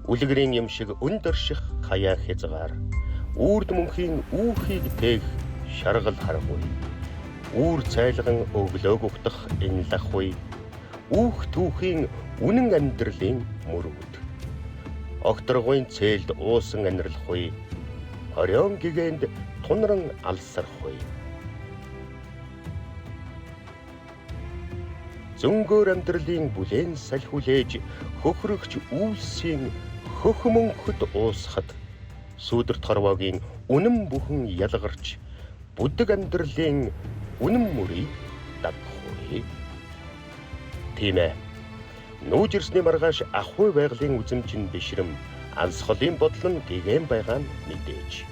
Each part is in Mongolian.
Үлгэрийн юм шиг өндөрших хаяа хязгаар. Үрд мөнхийн үүхийг тээх шаргал харахгүй. Үүр цайлган өглөөг угтах энэ лахгүй. Үүх түүхийн үнэн амьдралын мөрөөд. Огторгойн цээлд уусан амьдралгүй. Хорион гэгэнд тунран алсархгүй. Зөнгөөр амьдралын бүлээн салхи хүлээж хөхрөгч үйлсийн хөхмөнхөд уусахад сүүдэрт хорвоогийн үнэн бүхэн ялгарч бүдэг амьдралын үнэн мөрийг дагахгүй. Тийм ээ. Нүүжирсний маргааш ахуй байгалийн үзэмжин бишрэм ансхолын бодол нь гэгээн байгаа нь мэдээж.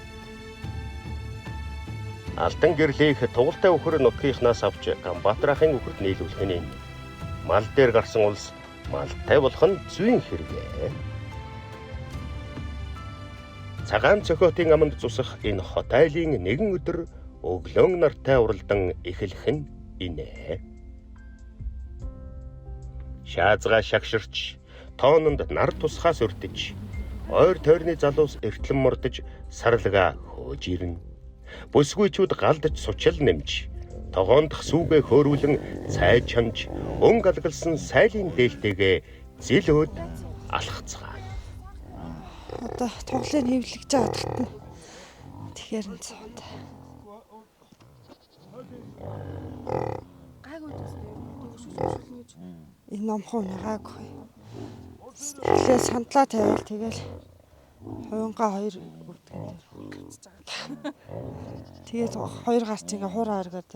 Алтан гэрлэх тугалтай өхөр нутгийнхнаас авч Ганбаатар ахын өхөрт нийлүүлэх нь мал дээр гарсан улс малтай болох нь зүйн хэрэгээ. Цагаан цохиотын аманд цусах энэ хот айлын нэгэн өдөр өглөөн нартай уралдан эхлэх нь инээ. Шаазгаа шагширч, тоононд нар тусхаас өртөж, ойр тойрны залуус эртлэн мордож сарлага хөөж ирнэ. Бүсгүйчүүд галдаж сучил нэмж, тогоондох сүүгээ хөөрүүлэн цай чанж, өн галгалсан сайлын дээлтэйгээ зэлөөд алхацгаа. Одоо тоглоом хэвлэгж байгаа татна. Тэгэхээр энэ цаанд. Гайгүй гэж. Энэ номхон гайгүй. Тэгэхээр сандлаа тавиал тэгэл хуянгаа хоёр тэгээд хоёр гарч ингээ хуураа эргээд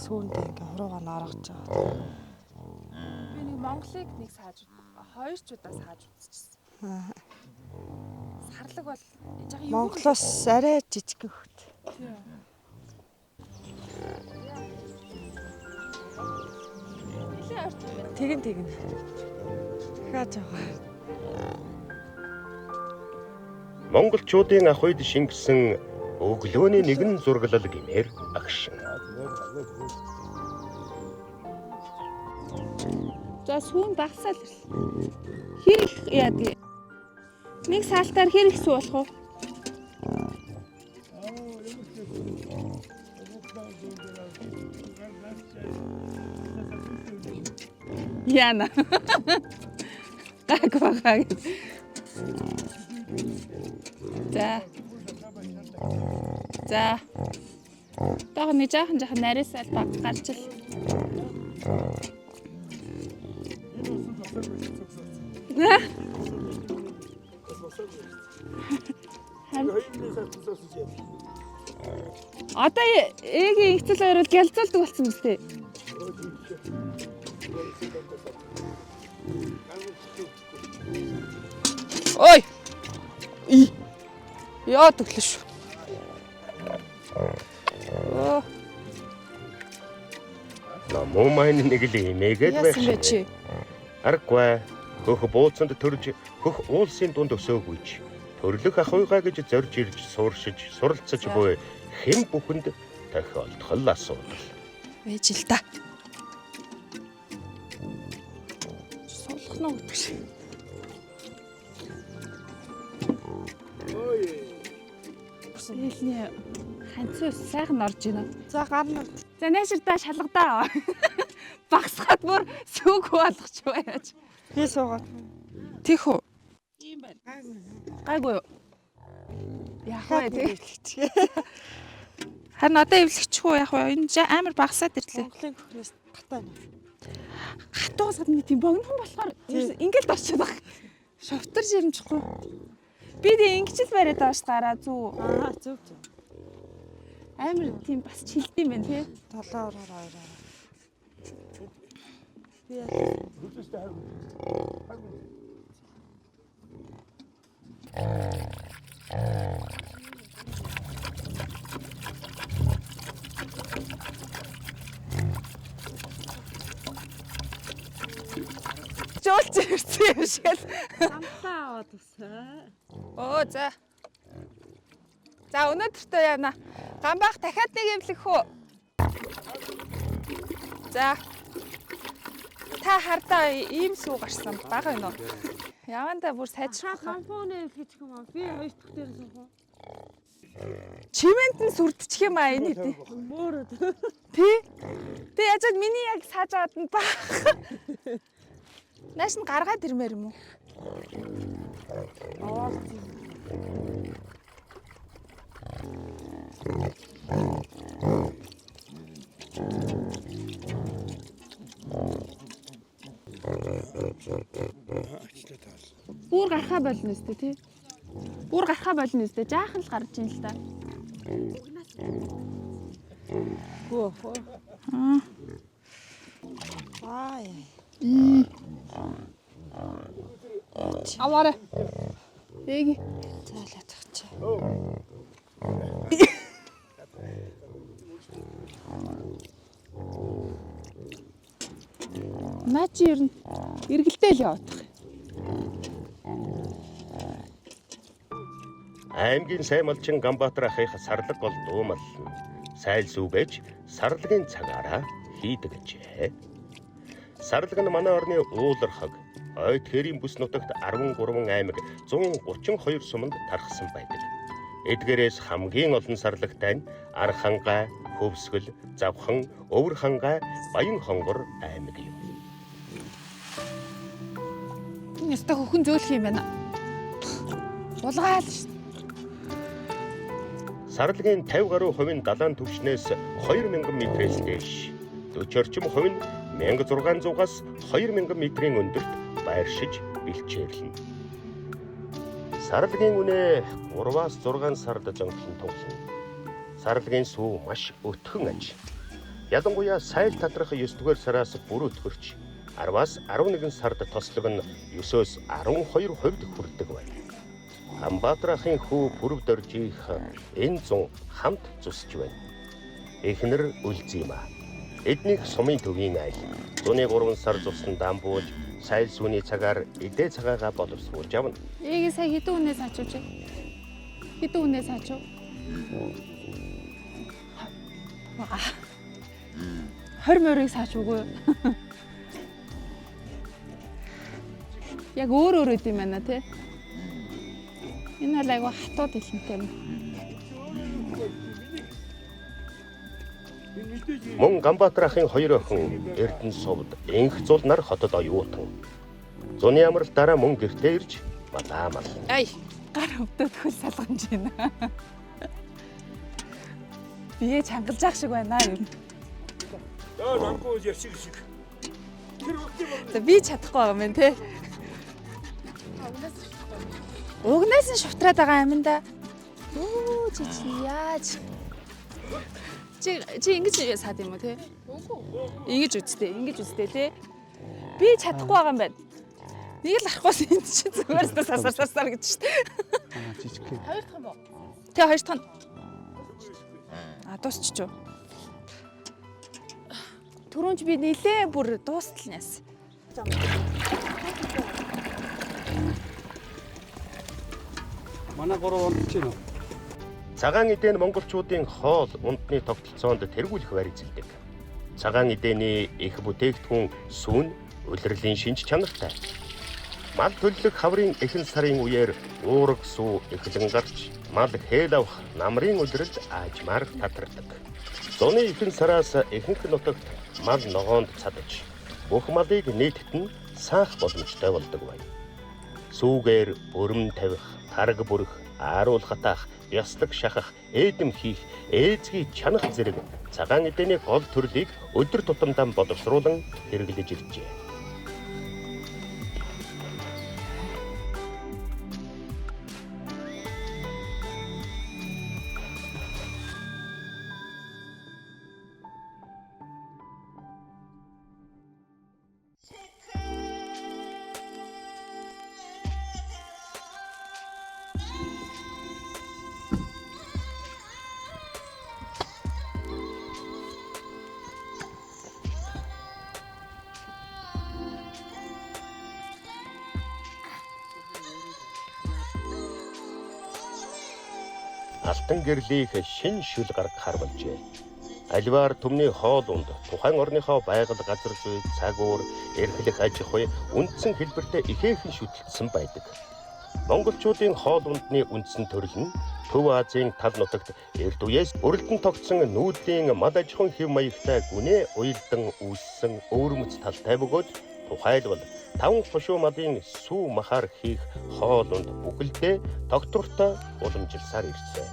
сүүндээ ингээ хуруугаа наргаж байгаа. Би нэг Монголыг нэг сааж хоёр ч удаа сааж үзчихсэн. Сарлаг бол жаахан юу Монголоос арай жижиг хөхт. Тэгэн. Хаач байгаа. Монголчуудын ах үед шингэсэн өглөөний нэгэн зурглал гэмээр агшин. За сүүн багсаал хэр их яадаг. Нэг саалтаар хэр их сүү болох вэ? Яна. Гаг. За. Таг нэг жаахан нарийсаал баг гарч ил. Одоо ээгийн ихцэл хоёр бол гялцуулдаг болсон биз дээ. Ой. Яа төглөш. Муу маань нэг л имээгээд байх шиг. Аргагүй хөх бууцанд төрж хөх уулсын дунд өсөөгүйч. Төрлөх ахуйгаа гэж зорж ирж сууршиж суралцаж буй хэн бүхэнд тохиолдох асуудал. Ээж л та. Суулгах нь гэдэг шиг. Сэлний ханцуу сайхан орж байна. За гарна. За найширдаа шалгадаа. Багсгаад бүр сүг болгоч байж. Би суугаад. Тих үү? Ийм байна. Гайгүй юу? Яг вэ тэг. Харин одоо эвлэгчихгүй яг вэ? Энэ амар багасаад ирлээ. Монголын хөхрөөс гатаа. Хатуугаас гадна тийм богинохон болохоор ингээл дорчод баг. Шовтор жирэмжихгүй. Би тэг ингэчл бариад байгаа ш гараа зүү. Зөв. Амар тийм бас чилдэм байх тий. 7 ороор 2. Би жуулч ирсэн юм шиг л. самтаа аваад үсэ. Оо за. За өнөөдөртөө яана. Гамбаах дахиад нэг эвлэх үү? За. Та хардаа ийм сүү гарсан бага байна уу? Яванда бүр сайжрах. Компоны хэлчих юм аа. Би хоёр дахь дээр суух. Чимэнт нь сүрдчих юм аа энэ тий. Мөөрөд. Тий. Тэ яаж вэ миний яг сааж аваад нь баг. Нааш нь гаргаад ирмээр юм уу? Бүр гарахаа болно өстэй тий. Бүр гарахаа болно өстэй. Жаахан л гарч ийн л та. Хөө. Аа. Аваарэ. Эги. Цаалаад тагчаа. Наа чи ер нь эргэлдээ л явах. Аймгийн сайн малчин Ганбаатар ахих сарлаг бол дуумална. Сайл сүүгэж сарлагын цагаараа хийдэг гэжээ. Сарлаг нь манай орны уулархаг ойд хэрийн бүс нутагт 13 аймаг 132 суманд тархсан байдаг. Эдгээрээс хамгийн олон сарлагтай нь Архангай, Хөвсгөл, Завхан, Өвөр хангай, Баян хонгор аймаг юм. Энэ өстэй хөхөн зөөлөх юм байна. Булгаал ш. Сарлагын 50 гаруй хувийн далайн түвшнээс 2000 метрээс дээш, 40 орчим хувь нь 1600-аас 2000 метрийн өндөрт байршиж бэлчээрлэнэ. Сарлагын үнэ 3-аас 6 сард зөнгөлн тоглоно. Сарлагын сүү маш өтгөн аж. Ялангуяа сайл татрах 9-р сараас бүр өтгөрч 10-аас 11 сард тослог нь 9-өөс 12% хүрдэг байна. Ганбаатар ахын хүү бүрв дөржих энэ зун хамт зүсж байна. Эхнэр үлзээ юм аа. Эднийг сумын төвийн айл. Зуны 3 сар зусан дамбуулж, сайл сүүний цагаар эдээ цагаагаа боловсруулж авна. Эги сая хэдэн үнээс ачууч. Хэдэн үнээс ачуу. 20 морийг саачуугүй. Яг өөр идэм байна тий. Энэ л айгу хатууд хэлнэтэй юм. Мөн Ганбаатар ахын хоёр охин Эрдэнэ сувд энх зул нар хотод оюутан. Зуны амралт дараа мөн гэртээ ирж малаамал. Ай, гар өвдөд хөл салгамж байна. Бие чангалж ах шиг байна юу? Яа, намгүй яршиг шиг. За би чадахгүй байгаа юм те. Угнаас нь шутраад байгаа юм да. Оо чи яаж? Чи ингэж саад юм уу те? Ингэж үстэй те. Би чадахгүй байгаа юм байна. Нэг л арахгүйс энэ чи зүгээр сасар гэж штэ. Жижиг. Хоёр дахь юм уу? Тэ хоёр дахь нь. Дуусчихв. Түрүүнч би нилээ бүр дуусталнаас. Манай 3 онд чинь. Цагаан эдээ нь монголчуудын хоол ундны тогтолцоонд тэргүүлэх барьцэлдэг. Цагаан эдээний их бүтээгдэхүүн сүүн улирлын шинж чанартай. Мал төлөх хаврын эхэн сарын үеэр уураг сүү эхлэн гарч мал хээл авах намрын улирал аажмаар татардаг. Зуны эхэн сараас ихэнх нутагт мал ногоонд цадаж бүх малыг нийтэд нь саах боломжтой болдог байна. Сүүгээр өрөм тавих, тараг бүрэх, ааруул хатаах, яслаг шахах, ээдэм хийх, ээзгийг чанах зэрэг цагаан эдээний гол төрлийг өдөр тутамдаа боловсруулан хэрэглэж иржээ. Алтан гэрлийнх шин шүл гаргахаар болжээ. Аливаар түмний хоол унд тухайн орныхоо байгаль газар зүй, цаг уур, эрхлэх аж ахуй үндсэн хэлбэртэй ихээхэн шүтэлцсэн байдаг. Монголчуудын хоол ундны үндсэн төрөл нь Төв Азийн тал нутагт эрт үеэс өрөлдөн тогтсон нүүдлийн мад аж ахуйн хэв маягтай гүнээ уялдан үүссэн өвөрмөц талтай бөгөөд тухайлбал 5 хошуу мадын сүү махаар хийх хоол унд бүхэлдээ тогтвортой уламжилсаар ирсэн.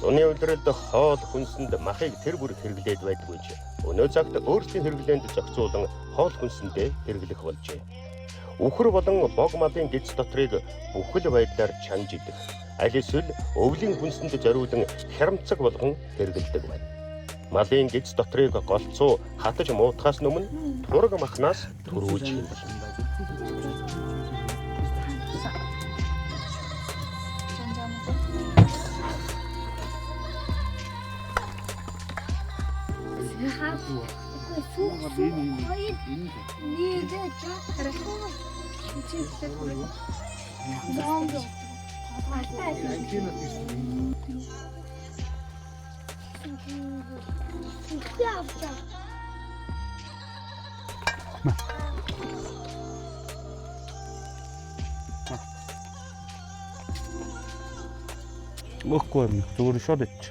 Зуны улиралд хоол хүнсэнд махыг тэр бүр хэрэглээд байдгүй ч өнөө цагт өөрсдийн хэрэглээнд зохицуулан хоол хүнсэндээ хэрэглэх болжээ. Үхэр болон бог малын гэц дотрыг бүхэл байдлаар чанж идэх, аль эсвэл өвлийн хүнсэнд зориулан хямцаг болгон хэрэглэдэг байна. Малын гэц дотрыг голцоо хатаж муутахаас өмнө тураг махнаас төрүүлж хэмжлэн. Мөхгүй юм. Зүгээр шууд ич.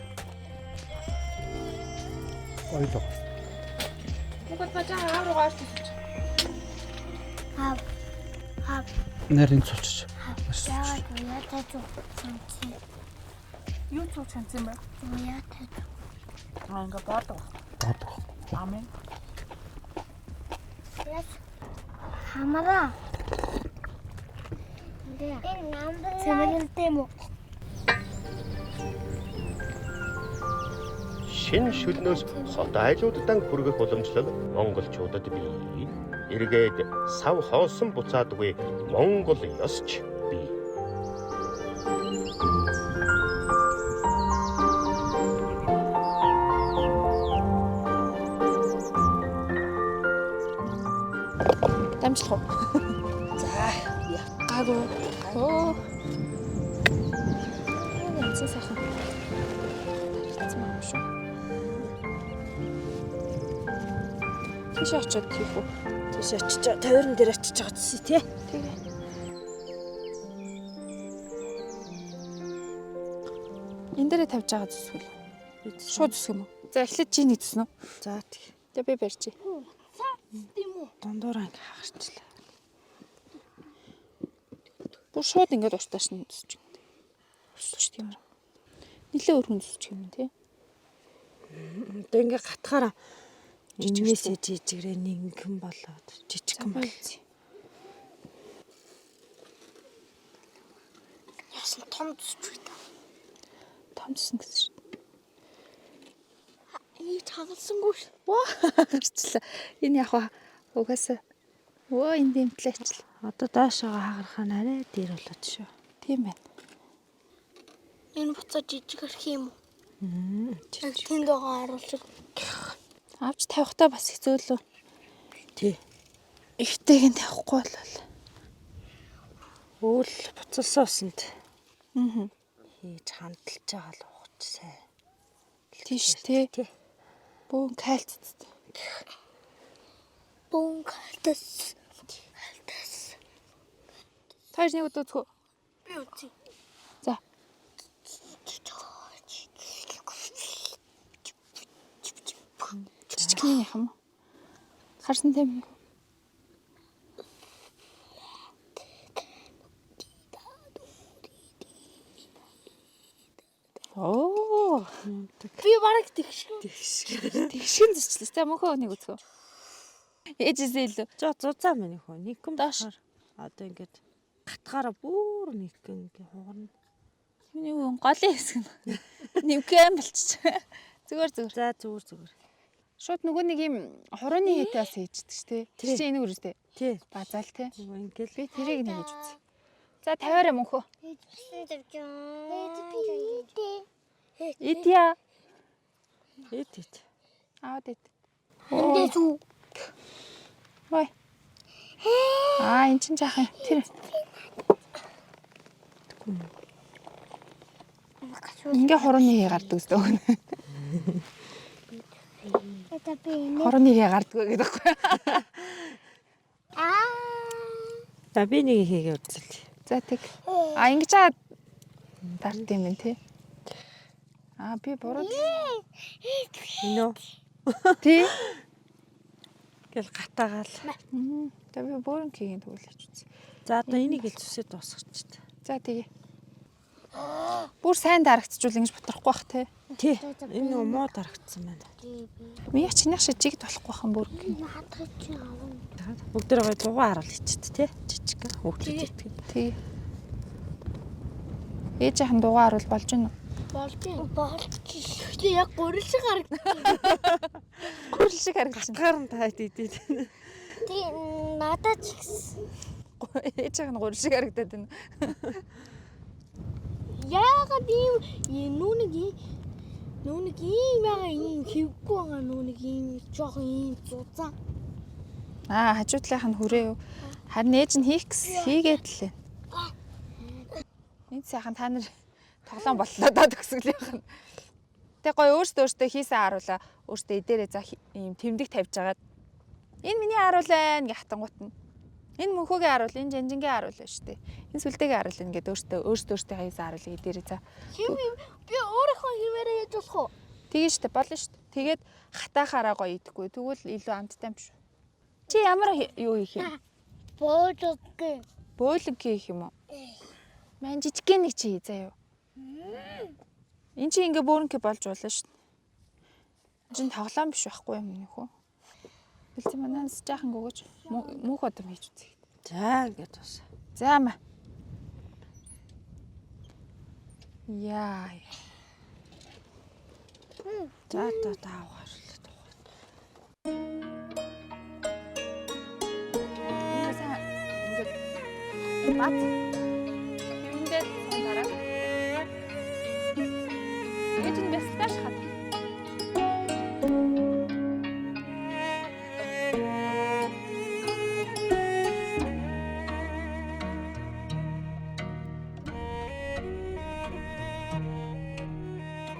Ойлоо. Мукат бачаа авруугаар тийч. Нарийн цуцч. Яагаад уяатай цуцсан. Юу цуц ханцсан бэ? Уяатай. Ингээ боодог. Баадаг. Амин. Хамараа. Энэ намбар цэмэгэлтэй мө. Шинэ шүлнөөс хот айлууддан хүргэх уламжлал монголчуудад бий. Эргээд сав хоосон буцаадгүй монгол ёсч бий. Дамжлах уу? За, ягаагүй. Оо. Энэ сайхан. Тархицсан юм шүү. Тийш очоод тийх үү? Тийш очиж тойрон дээр очиж байгаа зү тий. Тэгээ. Энд дээрээ тавьж байгаа зүсгэл. Шууд зүсэх юм уу? За эхлээд чи нэг зүснэ үү? За тий. Тэгээ би барьчих. Дундуур анги хагарчлаа. Бүр шууд ингээд уртааш нь зүсчих юм. Зүсчих тийм үү? Нилээ өргөн зүсчих юм тий. Одоо ингээ гатахаараа инээс жижигрээ нэгэн болоод жижигхэн бол. Яасан том зүсч та. Том зүсэн гэсэн шүү. Энийг тагалсангүй ш. Ваа гарчлаа. Энэ яг угаасаа өө энэ дэмтлээч. Одоо доошоогоо хагарах нь арай дээр болоод шүү. Тийм байна. Энэ буцаа жижиг арх юм уу? Жижиг. Тэнд байгаа харуулчих. Авч тавихтаа бас их зөөлөө. Тий. Ихтэйг нь тавихгүй болол. Өөл буцалсан усанд Аа. хийж хандалж байгаа л ухаж сайн. Тийш тий. Тий. Бүүн кальцтэй. Бүүн калтас. Тааш нэг удаа Би үгүй. За. Чичгний юм. Харсан тийм. Оо, Би бараг тэгшин. тэгшин зүчлээ. Тэ мөхөө нэг үзгөө. Ээжээсээ илүү. Зузаа минь хөө нэгэн Доош. бахаар одоо ингээд гатгаараа бүр нэгэн ингээ хугарна. Миний юу голын хэсэг нь. Нэвкэн болчих. Зүгээр. За зүгээр. Шууд нөгөө нэг юм хорооны хэдэ бас хийждэг ш тий. Тэр чинь энийг үржтэй. Тий. Базаал тий. Ингээл Би тэрийг нэг хийж үзье. За 50-аараа мөнхөө. Идя. эд. Аваад ид. Эндээс үү. Ой. Эн чин жаахан тэр. Ингээ хорооны хий гардаг үстэй өгнө. Это би энэ. Хорооны хий гардаг гэдэг байхгүй. За би нэг хийгээ үзэл. За тэг. Ингэж аа дарт юм байна тий. Би буруу. Инөө. Тий. Гэл гатаагаал. За би бүрэн хийгийн тэгвэл хийж үзье. За одоо энийг л зүсээ дуусгачих. За тэгээ. Бүр сайн дарагдчихвал ингэж ботрахгүй бах тий. Тий. Энэ муу дарагдсан байна. Миний чинийх шиг жигд болохгүй бахан бүр. Хатгаж чи авна. Бүгдээ гой дугаа харуул ичт тий. Жижиг хүүхдүүд идэх. Тий. Ээжийнхэн дугаар бол болж байна уу? Болж. Яг гурил шиг харагдав. Гүрэл шиг харагдсан. Гарын таад идээд. Тий надад ч гэсэн. Ээжийнхэн гүрэл шиг харагдаад байна. Яагаад ийм нүүнийг ийм байгаа ийм хөвгүй байгаа нүүнийг ийм жоох ийм зузаан. Хажуудлынх нь хүрээ юу. Харин ээж нь хийх гэсэн хийгээд л байна. Энд сайхан та нар тоглоом боллоо даа төгсгөлийнх нь. Тэг гой өөртөө хийсэн харуулаа. Өөртөө идээрээ за ийм тэмдэг тавьж агаад. Энэ миний харуул байна гэх хатангуут нь. Энэ мөнхөгийн харуул, энэ жанжингийн харуул байна шүү дээ. Энэ сүлдэгийн харуул ингээд өөртөө хийсэн харуулыг идээрээ за. Би өөрийнхөө хэмээрээ хийж болох уу? Тэгээ штэ болно штэ. Тэгээд хатаахаараа гоё идэхгүй. Тэгвэл илүү амттай юм шүү. Чи ямар юу хийх юм? Боожгүй. Бойлог хийх юм уу? Ман жижигхэн нэг чи хий заяа. Энд чи ингээ бөөрөнхий болж болно штэ. Чин тоглоом биш байхгүй юм нөхөө. Бэлзэн манаас жаахан гөгөөж мөнх одом хийж үзье. За ингээд бас. За ма. Яа. За одоо таавар л дугаа. Ингээд бат. Эндээ сон дараа. Ээж нь бясалгаш хат.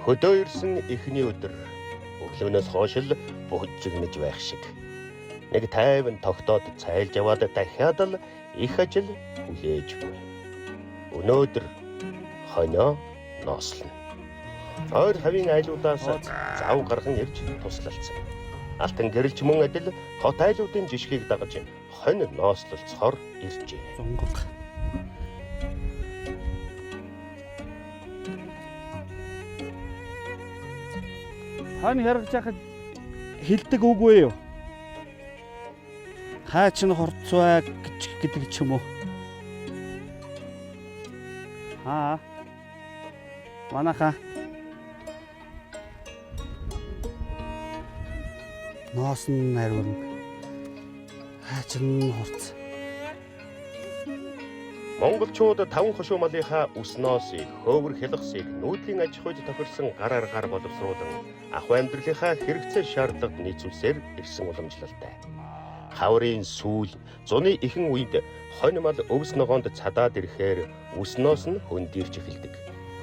Хөдөө ирсэн эхний өдөр өглөөнөөс хойш л бүхжигнэж байх шиг. Нэг тайван тогтоод цайлж яваад дахиад л их ажил хүлээж буй. Өнөөдөр хоньо нослно. Ойр хавийн айлуудаас зав гарган ирж туслалцсан. Алтан гэрэлч мөн адил хот айлуудын жишгийг дагаж хонь нослолцохоор иржээ. Зунгаг. Хань яргаж яхад хилдэг үгүй юу? Хаа ч н хорцваа гэдэг ч юм уу? Манайхаа ноос найрван хаа ч н хорц. Монголчууд таван хошуу малынхаа ус ноосыг, хөөвөр хялгасыг нүүдлийн аж ахуйд тохирсон гар аргаар боловсруулан ах амьдралынхаа хэрэгцээ шаардлагад нийцүүлсээр ирсэн уламжлалтай. Хаврын сүүл, зуны ихэн үед хонь мал өвс ногоонд цадаад ирэхээр ус ноос нь хөндөрч эхэлдэг.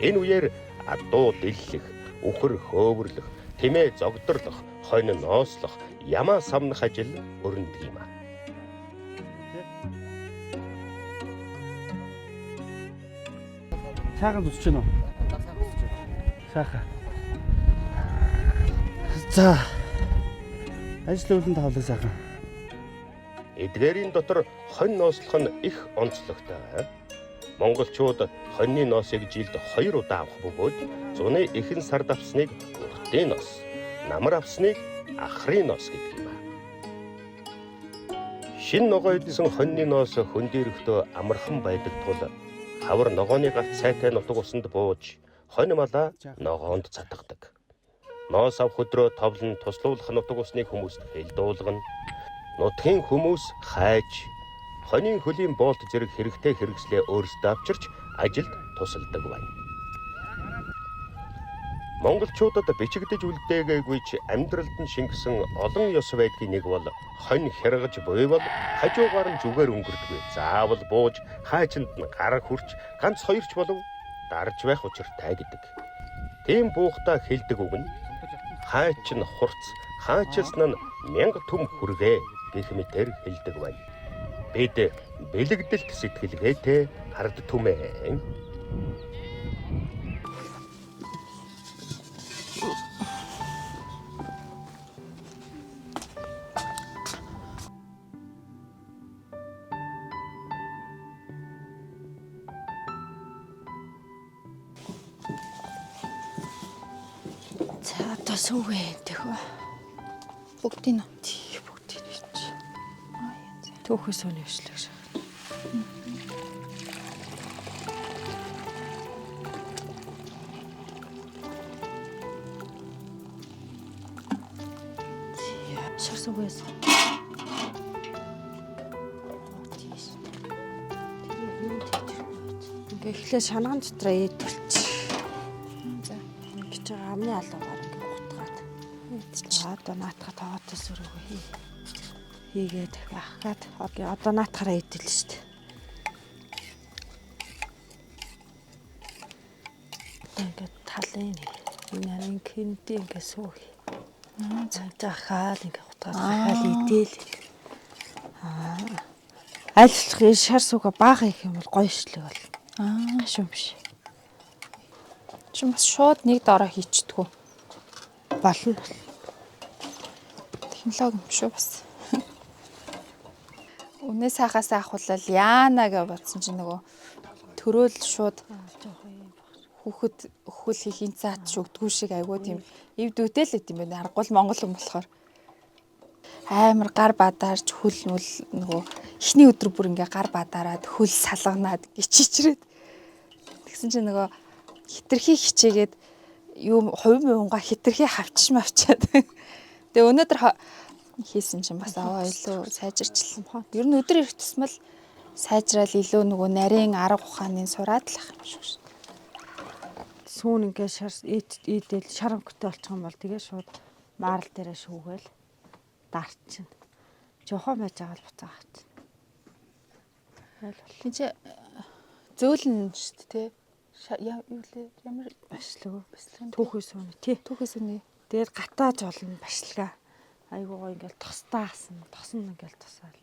Энэ үеэр адуу дэллэх, үхэр хөөвөрлөх, тэмээ зогдорлох, хонь ноослох, ямаа самнах ажил өрнөдөг юм. Сайхан тусч гэнэ үү? Сайхан. За. Ажил үйлдэн тавлаг сайхан. Эдгээрийн дотор хонь ноослох нь их онцлогтой. Монголчууд хоньны ноосыг жилд 2 удаа авах бөгөөд зуны эхэн сард авсныг уртын ноос, намар авсныг ахрын ноос гэдэг юм. Шин ногоо идсэн хоньны ноос хөндөрөхдөө амархан байдаг тул хавар ногооны гарт сайтай нутаг усанд бууж хонь малаа ногоонд цатгадаг. Ноос авах өдрөө товлон туслуулах нутаг усны хүмүүст хэлдүүлгэн. Нутгийн хүмүүс хайж хонийн хөлийн боолт зэрэг хэрэгтэй хэрэгслээ өөрсдөө авчирч ажилд тусалдаг байна. Монголчуудад бичигдэж үлдээгээгүй ч амьдралд нь шингэсэн олон ёс байдгийн нэг бол хонь хэргэж буйвал хажуугаар нь зүгээр өнгөрдөггүй. Заавал бууж хаачинд нь гар хүрч ганц хоёрч болов дарж байх учиртай гэдэг. Тийм буухтаа хэлдэг үг нь хаач нь хурц, хаачилсан нь 1000 түм хүргээ гэх мэтээр хэлдэг байна. Бид бэлэгдэлт сэтгэлгээтэй ард түмэн. За одоо сүүгээ тэхөө. Бүгдийн нь. Тий бүгдийг нь чи. Түүхээс өний өшлөг шээ. Шарсугээс. Ингээ эхлээ шанаган дотроо идэлч. За. Ингэж байгаа амны алуугаар ингээ утгаад. За одоо наатахаа тоотос өрөөгөө хийгээд ахгаад одоо наатахаараа идэл шүү дээ. Ингээ талын энэ кинти ингээ суух. Цаатахаал ингээ утгаад хаал идэл. Айлчлах шар сууга бага их юм бол гоё шлэг бол. Шум биш. Чи бас шууд нэг дороо хийчихдгүү. Болно. Технологи юм шүү бас. Үнэ сайхаасаа ахвал яана гэж бодсон чи нөгөө төрөөл шууд хүүхэд өхөл хийхин цаат шүгдгүү шиг айгуу тийм эвд үтэл л юм байна. Аргуул монгол хүн болохоор амар гар бадаарч хөл мүл нөгөө эхний өдөр бүр ингээ гар бадаараад хөл салганаад ичичрээд тэгсэн чи нөгөө хитрхи хичээгээд юм хувь муунга хитрхи хавчиж мавчаад тэгээ өнөөдөр хийсэн чинь бас аваа илүү сайжирчлаа. Ер нь өдөр ирэх тусмал сайжрал илүү нөгөө нарийн арга ухааны сураад л ах юм шиг. Сүүн ингээ шар идэл шаранхтай болчих юм бол тэгээ шууд маарал дээрээ шүүгээл дарчин. Жохон байж байгаа л буцаа авч. Чи зөөлн шүү дээ тий. Ямар Башлаг түүхээс үнэ тий. түүхээс үнэ. Тэгээд гатааж болно башлага. Айгуу гоо ингээл тостаасан. Тосон ингээл тусаал.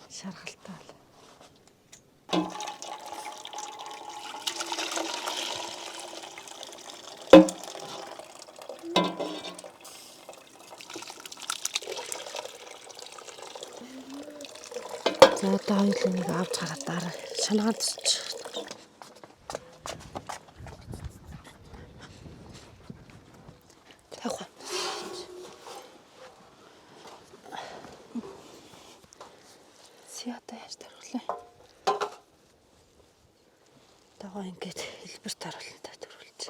Шаргалтаал. За одоо хоёулаа нэг авч гараад дараа шанагаанд ч. Тавих. Сиата яаж тархлаа. Тагоо ингээд хэлбэрт харуулна та төрүүлж.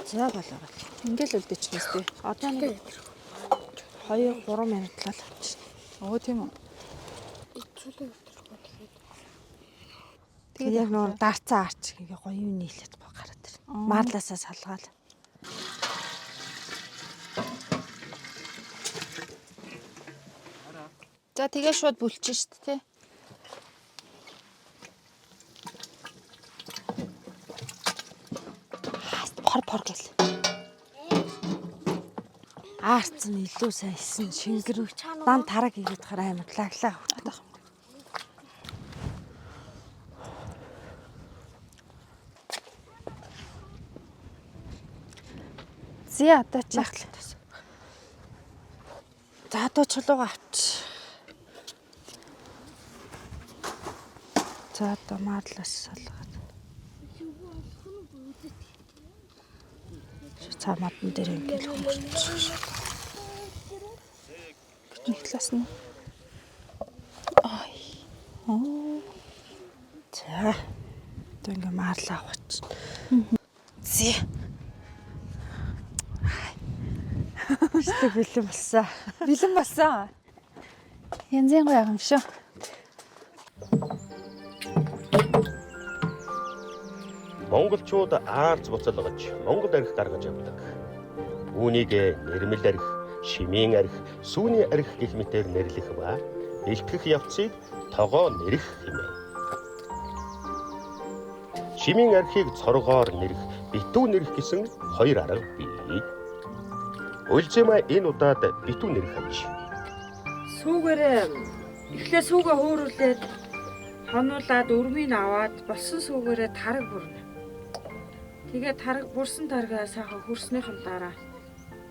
За болоо. Ингээл үлдээчихнэ тий. Одоо нэг 2-3 минут л авчихна. Оо тийм үү. Тэгээд яг нөр дарцаа арч ингээ гоё юм нийлээд гараад ирнэ. Маарлаасаа салгаал. За тэгээ шууд бүлчин шүү дээ тий. Пор гэл. Аарц нь илүү сайсан шингэрвч дан тараг хийгээд хараа амар лаглаа хүртэх. Зя одоо ч яг л. За одоо чулууга авч. За одоо маарлаас салгаад. Цаамаатан дээр ингээл хөмөрч. Нэг талаас нь. Ай. Оо. За. Одоо ингээ маарлаа авч. Зя. Өстөг бэлэн болсон. Бэлэн болсон. Янзын гоё юм шүү. Монголчууд аарц буцалгаж Монгол арх гаргаж явдаг. Үүнийг нэрмэл арх, шимийн арх, сүүний арх гэх мэтээр нэрлэх ба бэлтгэх явцыг тогоо нэрх хэмээн. Шимийн архийг цоргоор нэрх, битүү нэрх гэсэн хоёр арга бий. Улзэмаа энэ удаад битүү нэрх аж. Сүүгээрээ эхлээ сүүгээ хөөрүүлээд хонуулаад өрмийг аваад болсон сүүгээрээ тараг бүрнэ. Тэгээд тараг бүрсэн таргаа сайхан хөрснийхэн дараа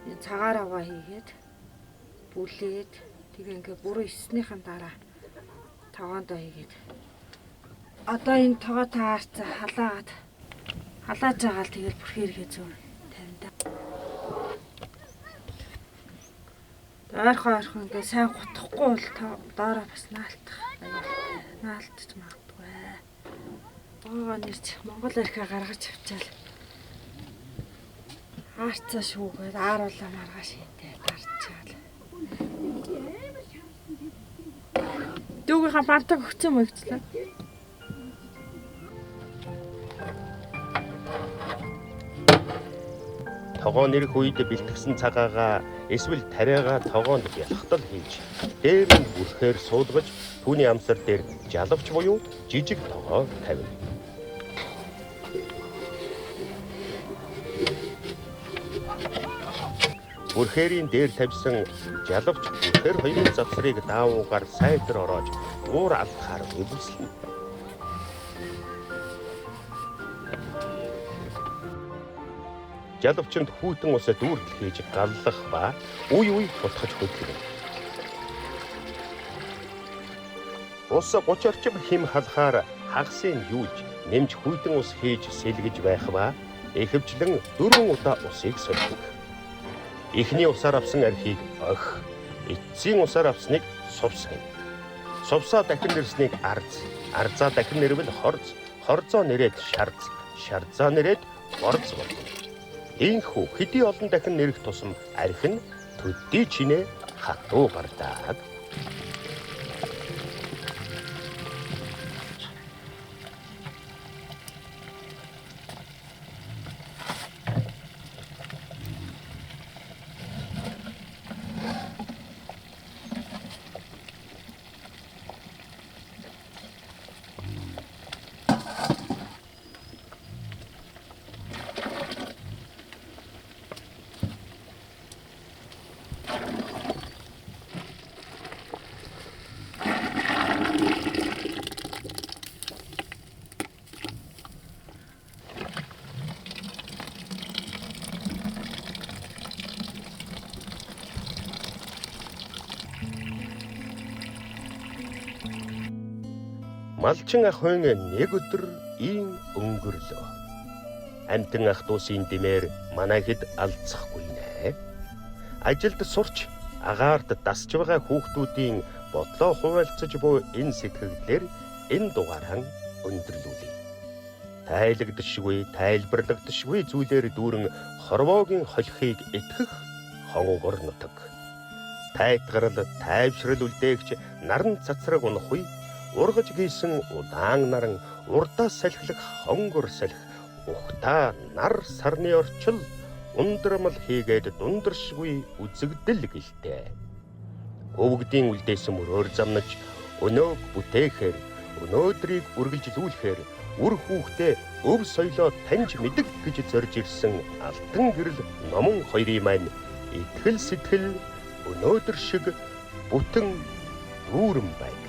энэ цагаар аваа хийгээд бүлээд тэгээ ингээ бүрэн иснийхэн дараа тогоондоо хийгээд одоо энэ тогоо таарцаа халаад байгаа л тэгэл бүрхээргээ зүүн тавина. Ойрхон ингээ сайн гутахгүй бол доороо бас наалтах. Наалтж магадгүй. Бага нэрч Монгол архиа гаргаж авчаал. Хаарцаа шүүгээд ааруулаа маргааш хийдэ гарчаал. Дүүгийнхаа бантаг өгсөн юм өвчлээ. Тогоо нэрх үед бэлтгэсэн цагаагаа эсвэл тариагаа тогоонд ялхтал хийж дээр нь бүрхээр суулгаж түүний амсар дээр жалавч буюу жижиг тогоо тавина. Бүрхээрийн дээр тавьсан жалавч бүрхээр хоёрын завсрыг даавуугаар сайтар ороож уур алдахаар өвөлслөн. Жалавчинд хүйтэн усаа дүүрдэл хийж галлах ба үе тутгаж хөдлөнө. Ус 30 орчим хэм халахаар хагасын юулж нэмж хүйтэн ус хийж сэлгэж байх ба ихэвчлэн 4 удаа усыг сольдог. Эхний усаар авсан архийг ох, эцсийн усаар авсныг сувс гэнэ. Сувсаа дахин нэрснийг арз, арзаа дахин нэрвэл хорз, хорзоо нэрээд шарз, шарзаа нэрээд борз болно. Ийхүү хэдий олон дахин нэрэх тусам арх нь төдий чинээ хатуу гардаг. Малчин ах хүн нэг өдөр ийм өнгөрлөө. Амтэн ах дуусын димээр манай хэд алдсахгүй нэ. Ажилд сурч агаард дасж байгаа хүүхдүүдийн бодлоо хуваалцаж буй энэ сэтгэлээр энэ дугаараа өндөрлүүлье. Тайлагдшгүй, тайлбарлагдшгүй зүйлээр дүүрэн хорвоогийн холхийг итгэх хонгор нутаг. Тайтгарал, тайвшрал үлдээгч наран цацраг унахгүй ургаж гийсэн удаан наран урдаас салхилах хонгор салхи ухта нар сарны орчил ундрамал хийгээд дундаршгүй үзэгдэл гэлтэй. Өвгдийн үлдээс мөрөөр замнаж өнөөг бүтээхээр өнөөдрийг үргэлжлүүлэхээр үр хүүхдээ өв соёлоо таньж мэдэг гэж зорж ирсэн алтан гэрэл номон хоёрын маань итгэл сэтгэл өнөөдөр шиг бүтэн дүүрэн байг.